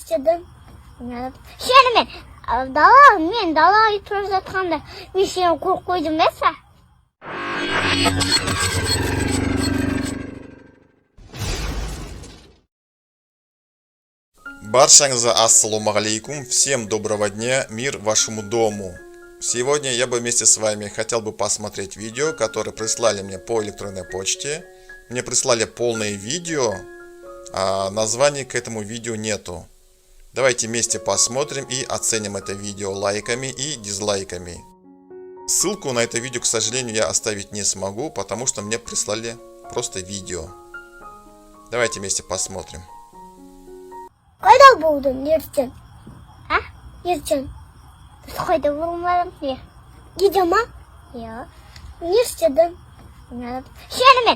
істедің? Шені мен далаға тұрып жатқанда мен сені көріп қойдым ба са? Баршаңызға ассалаумағалейкум, всем доброго дня, мир вашему дому. Сегодня я бы вместе с вами хотел бы посмотреть видео, которое прислали мне по электронной почте. Мне прислали полное видео, а названия к этому видео нету. Давайте вместе посмотрим и оценим это видео лайками и дизлайками. Ссылку на это видео, к сожалению, я оставить не смогу, потому что мне прислали просто видео. Давайте вместе посмотрим. Қайда болдың ертең? Ертең. Біз қайда болмадың не? Гиде ма? Иә. Не істедің? Шені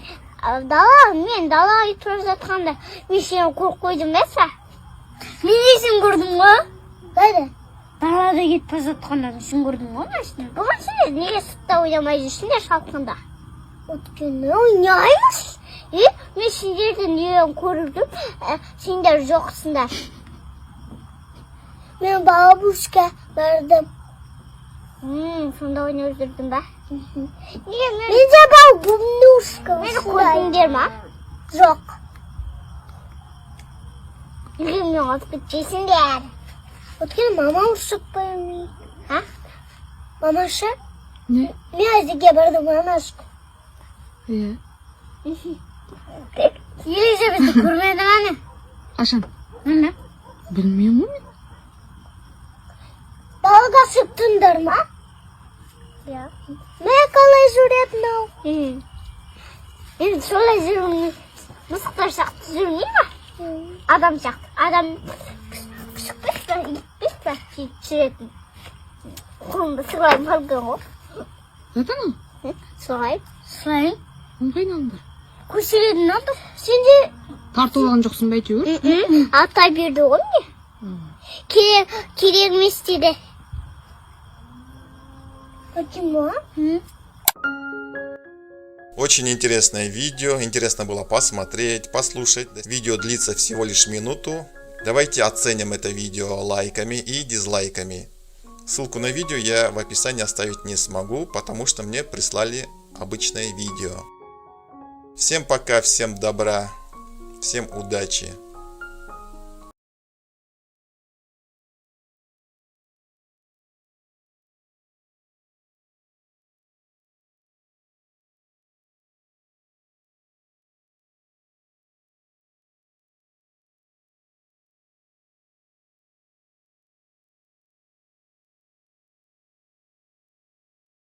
мен далаға тұрып жатқанда мен сені көріп қойдым ба са? Мен сені көрдім ғой? Қайда? Далада кетіп бара жатқанда сені көрдім ғой машина. Бұған сендер неге сыртта ойнамай жүрсіңдер шалқында? Өйткені ойнаймыз. Мен сендерді неден көрдім, сендер жоқсыңдар. Мен бабушка бардым. Сонда ойнап жүрдің ба? Мен де бабушка. Мені көрдіңдер ма? Жоқ. Неге мен атып кетпейсіңдер? Өйткені мама ұшып қоймай. Мамаша? Ne? Мен әзеге бардым, мамашка. Иә. Елизабетті көрмеді ғаны? Ашан? Мұны? Білмеймін ғой мен. Далаға шықтыңдар ма? Иә. Мен қалай жүретін ау? Мен солай жүрмін. Мысықтар сияқты жүрмей ма? Адам сияқты. Адам күшікпес па, итпес па жүретін. Қолымды сығылайым қалған ғой. Затан о? Солай. Солай. Оны қайдан бар? Көшіретін аты. Сенде... Тартып алған жоқсын ба әйтеуір? Ата берді ғой не? Керек емес деді. Почему? Очень интересное видео, интересно было посмотреть, послушать. Видео длится всего лишь минуту. Давайте оценим это видео лайками и дизлайками. Ссылку на видео я в описании оставить не смогу, потому что мне прислали обычное видео. Всем пока, всем добра, всем удачи.